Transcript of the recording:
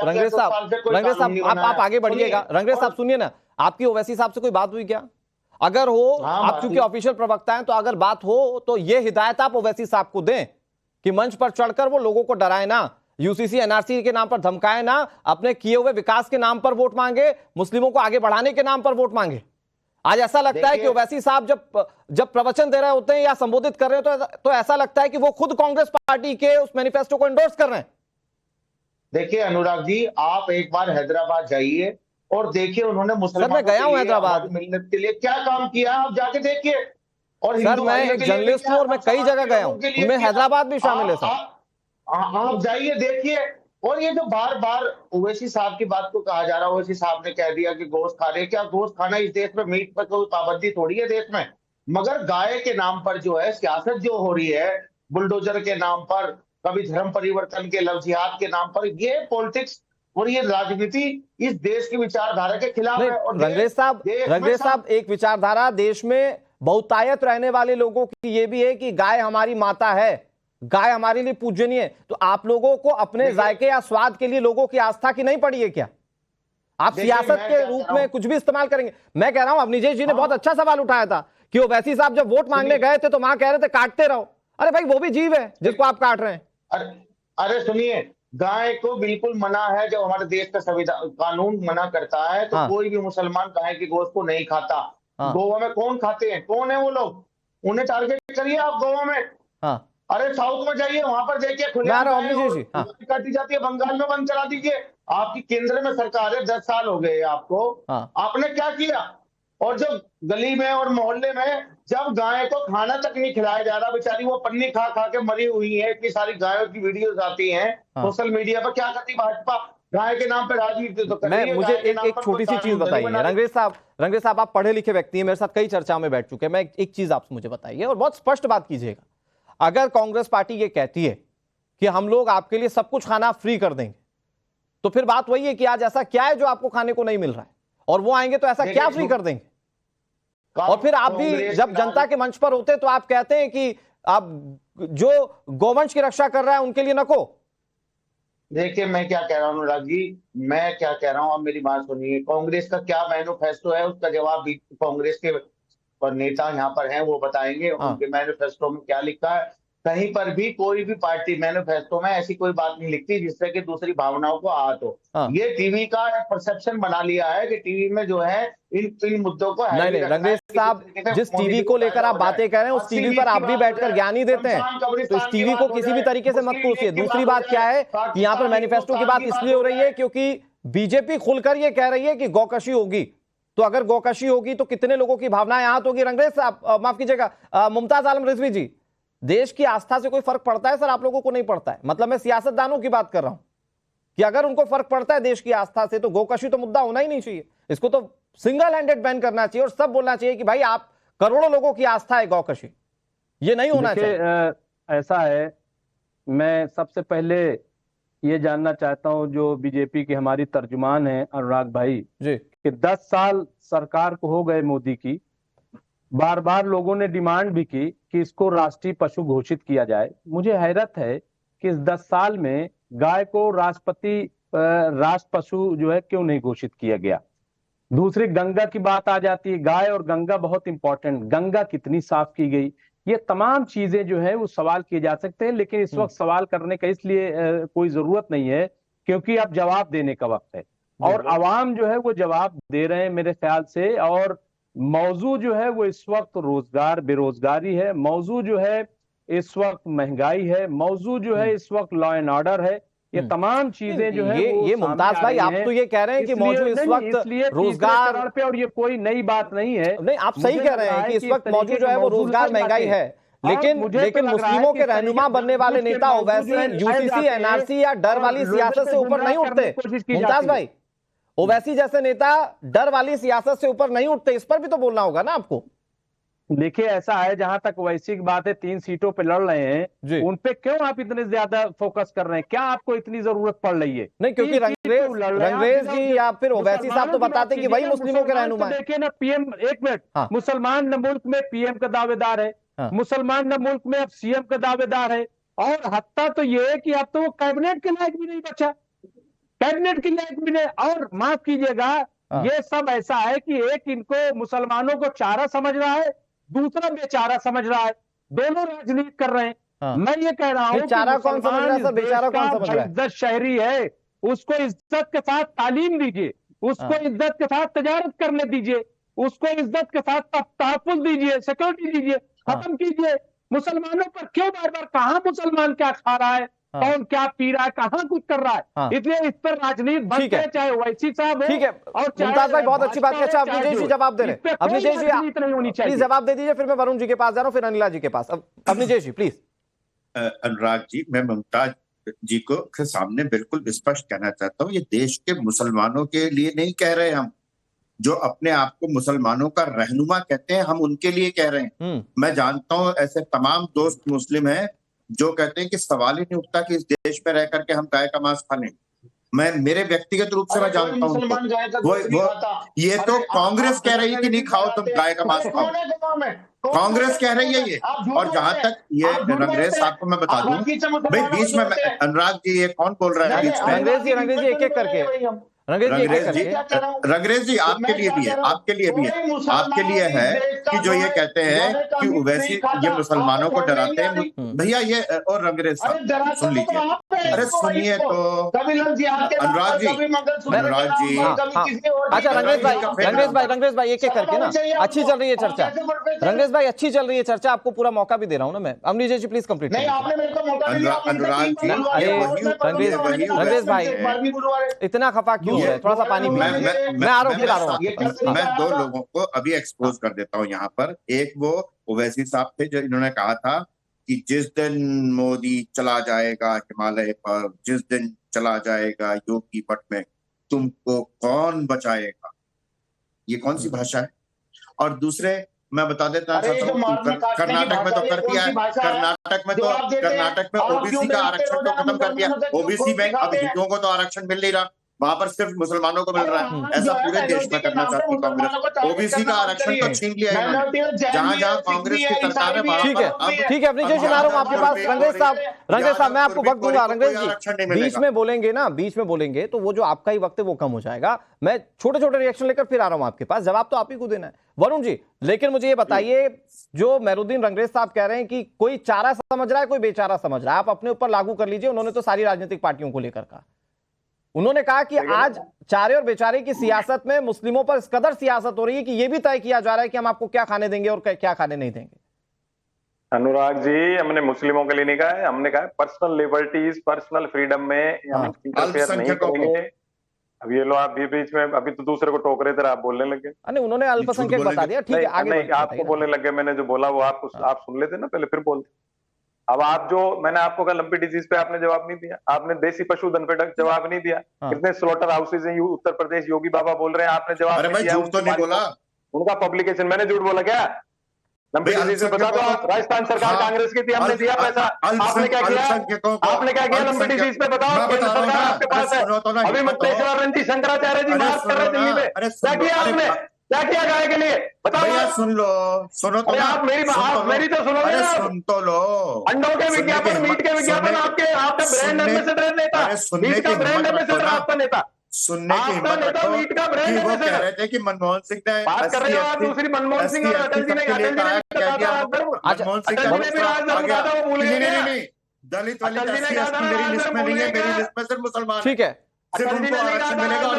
रंगरेज साहब आप आगे बढ़िएगा। रंगरेज साहब सुनिए ना, आपकी ओवैसी साहब से कोई बात हुई क्या? अगर हो, आप चूंकि ऑफिशियल प्रवक्ता हैं, तो अगर बात हो तो ये हिदायत आप ओवैसी साहब को दें कि मंच पर चढ़कर वो लोगों को डराए ना, यूसीसी एनआरसी के नाम पर धमकाए ना, अपने किए हुए विकास के नाम पर वोट मांगे, मुस्लिमों को आगे बढ़ाने के नाम पर वोट मांगे। आज ऐसा लगता है कि ओवैसी साहब जब प्रवचन दे रहे होते हैं या संबोधित कर रहे हो तो ऐसा लगता है कि वो खुद कांग्रेस पार्टी के उस मैनिफेस्टो को एंडोर्स कर रहे हैं। देखिए अनुराग जी, आप एक बार हैदराबाद जाइए और देखिए उन्होंने मुसलमानों मैं गया हूं हैदराबाद मिलत के लिए क्या काम किया, आप जाके देखिए। और सर मैं एक जर्नलिस्ट हूं और मैं कई जगह गया हूं, उनमें हैदराबाद भी शामिल है सर। आप जाइए देखिए। और ये जो बार बार ओवैसी साहब की बात को कहा जा रहा है, ओवैसी साहब ने कह दिया कि गोश्त खा रहे, क्या गोश्त खाना इस देश में, मीट पर कोई पाबंदी थोड़ी है देश में, मगर गाय के नाम पर जो है सियासत जो हो रही है, बुलडोजर के नाम पर, कभी धर्म परिवर्तन के लफ्जियात के नाम पर, ये पॉलिटिक्स और ये राजनीति इस देश की विचारधारा के खिलाफ है। और रंगरेज साहब एक विचारधारा देश में बहुतायत रहने वाले लोगों की ये भी है कि गाय हमारी माता है, गाय हमारे लिए पूजनीय है। तो आप लोगों को अपने जायके या स्वाद के लिए लोगों की आस्था की नहीं पड़ी है क्या? आप सियासत के रूप में कुछ भी इस्तेमाल करेंगे? मैं कह रहा हूं, अवनीश जी ने बहुत अच्छा सवाल उठाया था कि ओवैसी साहब जब वोट मांगने गए थे तो वहां कह रहे थे काटते रहो। अरे भाई, वो भी जीव है जिसको आप काट रहे हैं। अरे सुनिए, गाय को बिल्कुल मना है, जब हमारे देश का संविधान कानून मना करता है तो कोई भी मुसलमान गाय के गोश्त को नहीं खाता। गोवा में कौन खाते हैं, कौन है वो लोग, उन्हें टारगेट करिए आप गोवा में। अरे साउथ में जाइए, वहां पर देखिए काटी जाती है, बंगाल में बंद करा दीजिए। आपकी केंद्र में सरकार है, 10 साल हो गए आपको, आपने क्या किया? और जो गली में और मोहल्ले में जब गाय को खाना तक नहीं खिलाया जा रहा, बेचारी वो पन्नी खा खा के मरी हुई है, इतनी सारी गायों की वीडियोस आती हैं सोशल मीडिया पर, क्या करती भाजपा? गाय के नाम पर राजनीति तो कर रही है। मुझे एक छोटी सी चीज बताइए रंगरेज साहब, आप पढ़े लिखे व्यक्ति हैं, मेरे साथ कई चर्चाओं में बैठ चुके हैं, मैं एक चीज आपसे मुझे बताइए और बहुत स्पष्ट बात कीजिएगा। अगर कांग्रेस पार्टी ये कहती है कि हम लोग आपके लिए सब कुछ खाना फ्री कर देंगे, तो फिर बात वही है कि आज ऐसा क्या है जो आपको खाने को नहीं मिल रहा है, और वो आएंगे तो ऐसा क्या फ्री कर देंगे? और फिर आप भी जब जनता के मंच पर होते तो आप कहते हैं कि आप जो गोवंश की रक्षा कर रहा है उनके लिए नको। देखिए मैं क्या कह रहा हूं अनुराग जी, मैं क्या कह रहा हूं, आप मेरी बात सुनिए। कांग्रेस का क्या मैनिफेस्टो है, उसका जवाब भी कांग्रेस के नेता यहाँ पर हैं, वो बताएंगे उनके मैनिफेस्टो में क्या लिखा है। कहीं पर भी कोई भी पार्टी मैनिफेस्टो में ऐसी कोई बात नहीं लिखती जिससे कि दूसरी भावनाओं को आहत हो। ये टीवी का परसेप्शन बना लिया है कि टीवी में जो है इन मुद्दों को नहीं, रंगरेज साहब, जिस टीवी को लेकर आप बातें कर रहे हैं उस टीवी पर आप भी बैठकर ज्ञान ही देते हैं, तो इस टीवी को किसी भी तरीके से मत कोसिए। दूसरी बात क्या है कि यहाँ पर मैनिफेस्टो की बात इसलिए हो रही है क्योंकि बीजेपी खुलकर ये कह रही है कि गौकशी होगी, तो अगर गौकशी होगी तो कितने लोगों की भावनाएं आहत होगी। रंगरेज साहब, माफ कीजिएगा, मुमताज आलम रिजवी जी, देश की आस्था से कोई फर्क पड़ता है सर? आप लोगों को नहीं पड़ता है? मतलब मैं सियासतदानों की बात कर रहा हूं कि अगर उनको फर्क पड़ता है देश की आस्था से तो गोकशी तो मुद्दा होना ही नहीं चाहिए, इसको तो सिंगल हैंडेड बैन करना चाहिए और सब बोलना चाहिए कि भाई आप करोड़ों लोगों की आस्था है गौकशी, ये नहीं होना चाहिए। ऐसा है, मैं सबसे पहले ये जानना चाहता हूं जो बीजेपी की हमारी तर्जुमान है अनुराग भाई जी, कि 10 साल सरकार को हो गए मोदी की, बार बार लोगों ने डिमांड भी की कि इसको राष्ट्रीय पशु घोषित किया जाए। मुझे हैरत है कि इस 10 साल में गाय को राष्ट्र पशु जो है क्यों नहीं घोषित किया गया। दूसरी गंगा की बात आ जाती है, गाय और गंगा बहुत इंपॉर्टेंट, गंगा कितनी साफ की गई, ये तमाम चीजें जो है वो सवाल किए जा सकते हैं, लेकिन इस वक्त सवाल करने का इसलिए कोई जरूरत नहीं है क्योंकि अब जवाब देने का वक्त है और आवाम जो है वो जवाब दे रहे हैं मेरे ख्याल से। और मौजू जो है वो इस वक्त रोजगार, बेरोजगारी है, मौजू जो है इस वक्त महंगाई है, मौजू जो है इस वक्त लॉ एंड ऑर्डर है, ये तमाम चीजें जो है ये मुमताज भाई, आप तो ये कह रहे हैं कि मौजू इस वक्त रोजगार पे, और ये कोई नई बात नहीं है। नहीं, आप सही कह रहे हैं कि इस वक्त मौजू जो है वो रोजगार, महंगाई है, लेकिन मुस्लिमों के रहनुमा बनने वाले नेता ओवैसी यूसीसी एनआरसी या डर वाली सियासत से ऊपर नहीं उठते। मुमताज भाई, ओवैसी जैसे नेता डर वाली सियासत से ऊपर नहीं उठते, इस पर भी तो बोलना होगा ना आपको। देखिए ऐसा है, जहां तक ओवैसी की बात है, 3 सीटों पे लड़ रहे हैं, उन पे क्यों आप इतने ज्यादा फोकस कर रहे हैं? क्या आपको इतनी जरूरत पड़ रही है? नहीं, क्योंकि रंगरेज जी या फिर ओवैसी साहब तो बताते कि वही मुस्लिमों के रहनुमा हैं। देखिए ना, पीएम, एक मिनट, मुसलमान न मुल्क में पीएम का दावेदार है, मुसलमान न मुल्क में अब सीएम का दावेदार है, और हत्ता तो ये है कि अब तो वो कैबिनेट के लायक भी नहीं बचा। कैबिनेट के लिए 1 मिनट, और माफ कीजिएगा, ये सब ऐसा है कि एक इनको मुसलमानों को चारा समझ रहा है, दूसरा बेचारा समझ रहा है, दोनों राजनीति कर रहे हैं। मैं ये कह रहा हूँ चारा कौन समझ रहा है सर, बेचारा कौन समझ रहा है? इज्जत शहरी है, उसको इज्जत के साथ तालीम दीजिए, उसको इज्जत के साथ तजारत करने दीजिए, उसको इज्जत के साथ तहफ्फुज़ दीजिए, सिक्योरिटी दीजिए, खत्म कीजिए। मुसलमानों पर क्यों बार बार, कहाँ मुसलमान क्या खा रहा है, कौन क्या पी रहा है, कहाँ कुछ कर रहा है, इसलिए इस पर राजनीति बंद है, चाहे ओवैसी साहब ठीक है। और मुमताज भाई बहुत अच्छी बात है। अच्छा अवनीश जी जवाब दे रहे हैं, अवनीश जी नहीं होनी चाहिए, प्लीज जवाब दे दीजिए, फिर मैं वरुण जी के पास जा रहा हूँ, फिर अनिला जी के पास। अवनीश जी प्लीज। अनुराग जी, मैं मुमताज जी को के सामने बिल्कुल स्पष्ट कहना चाहता हूँ, ये देश के मुसलमानों के लिए नहीं कह रहे हम, जो अपने आप को मुसलमानों का रहनुमा कहते हैं, हम उनके लिए कह रहे हैं। मैं जानता हूँ ऐसे तमाम दोस्त मुस्लिम हैं जो कहते हैं कि सवाल ही नहीं उठता कि इस देश में रह करके हम गाय का मांस खा लें। मैं मेरे व्यक्तिगत रूप से मैं जानता हूँ वो ये तो कांग्रेस कह रही है कि नहीं खाओ तुम गाय का मांस खाओ, कांग्रेस कह रही है ये। और जहां तक ये रंगरेज साहब को मैं बता दूं भाई, बीच में अनुराग जी ये कौन बोल रहा है बीच में? रंगरेज जी एक एक करके, रंगरेज जी आपके लिए भी है, आपके लिए भी है, आपके लिए है कि जो ये कहते हैं कि ओवैसी ये मुसलमानों को डराते हैं भैया ये। और रंगरेज साहब सुन लीजिए, अरे सुनिए तो अनुराग जी, अनुराग जी। अच्छा रंगरेज भाई एक एक करके ना, अच्छी चल रही है चर्चा, रंगरेज भाई अच्छी चल रही है चर्चा, आपको पूरा मौका भी दे रहा हूँ ना मैं। अमरीश जी प्लीज कंप्लीट। अनुराग जी, रंगरेज भाई इतना खफा क्यों है, थोड़ा सा पानी मैं आ रहा हूँ। मैं 2 लोगों को अभी एक्सपोज कर देता हूँ यहाँ पर। एक वो ओवैसी साहब थे जो इन्होंने कहा था कि जिस दिन मोदी चला जाएगा हिमालय पर, जिस दिन चला जाएगा योगी मठ में, तुमको कौन बचाएगा। ये कौन सी भाषा है? और दूसरे मैं बता देता चाहता हूँ, कर्नाटक में तो कर दिया है, कर्नाटक में ओबीसी का आरक्षण तो खत्म कर दिया। ओबीसी में अब हिंदुओं को तो आरक्षण मिल नहीं रहा, वहां पर सिर्फ मुसलमानों को मिल रहा है। ऐसा पूरे देश में करना चाहती कांग्रेस। ओबीसी का आरक्षण तो छीन लिया है जहां जहां कांग्रेस की सरकार है। ठीक है अपनी जैसे आ रहा हूं आपके पास। रंगरेज साहब मैं आपको वक्त दूंगा। रंगरेज जी बीच में बोलेंगे ना, बीच में बोलेंगे तो वो जो आपका ही वक्त है वो कम हो जाएगा। मैं छोटे छोटे रिएक्शन लेकर फिर आ रहा हूं आपके पास, जवाब तो आप ही को देना है वरुण जी। लेकिन मुझे ये बताइए, जो मेहरुद्दीन रंगरेज साहब कह रहे हैं कि कोई चारा समझ रहा है कोई बेचारा समझ रहा है, आप अपने ऊपर लागू कर लीजिए। उन्होंने तो सारी राजनीतिक पार्टियों को लेकर कहा, उन्होंने कहा कि आज चारे और बेचारे की सियासत में मुस्लिमों पर इस कदर सियासत हो रही है कि यह भी तय किया जा रहा है कि हम आपको क्या खाने देंगे और क्या खाने नहीं देंगे। अनुराग जी, हमने मुस्लिमों के लिए नहीं कहा है, हमने कहा है पर्सनल लिबर्टीज, पर्सनल फ्रीडम में हम इंटरफेयर नहीं करेंगे। अब ये लो आप भी बीच में अभी तो दूसरे को टोक रहे थे, आप बोलने लगे। नहीं, उन्होंने अल्पसंख्यक बता दिया, ठीक है आगे नहीं, आपको बोलने लगे। मैंने जो बोला वो आप सुन लेते ना पहले, फिर बोलते। अब आप जो मैंने आपको कहा लंपी डिजीज पे आपने जवाब नहीं दिया, आपने देसी पशुधन पे जवाब नहीं दिया। कितने स्लॉटर हाउसेज हैं उत्तर प्रदेश, योगी बाबा बोल रहे हैं, आपने जवाब नहीं दिया। झूठ तो नहीं बोला, उनका पब्लिकेशन, मैंने झूठ बोला क्या? लंपी डिजीज में बता दो आप, राजस्थान सरकार कांग्रेस की थी, हमने दिया पैसा, आपने क्या किया? आपने क्या किया लंपी डिजीज पे बताओ? केंद्र सरकार आपके पास है। अभी मुक्तेश्वर जी, शंकराचार्य जी बात कर रहे थे, क्या किया आपने? क्या किया गाय के लिए बताओ? सुन लो, सुनो तो आप मेरी तो सुनोगे ना? सुन तो लो। अंडों के विज्ञापन, मीट के विज्ञापन, आपका ब्रांड एम्बेसडर नेता, मीट का ब्रांड एम्बेसडर आपका नेता, सुनने की हिम्मत रखो। मीट का ब्रांड वो कह रहे थे कि मनमोहन सिंह ने बात कर रहे हो आप दूसरी, मनमोहन सिंह और अटल जी ने मनमोहन सिंह नहीं, दलित वाली मेरी लिस्ट में नहीं है, मेरी लिस्ट में सिर्फ मुसलमान। ठीक है, सिर्फ उनको आरक्षण मिलेगा।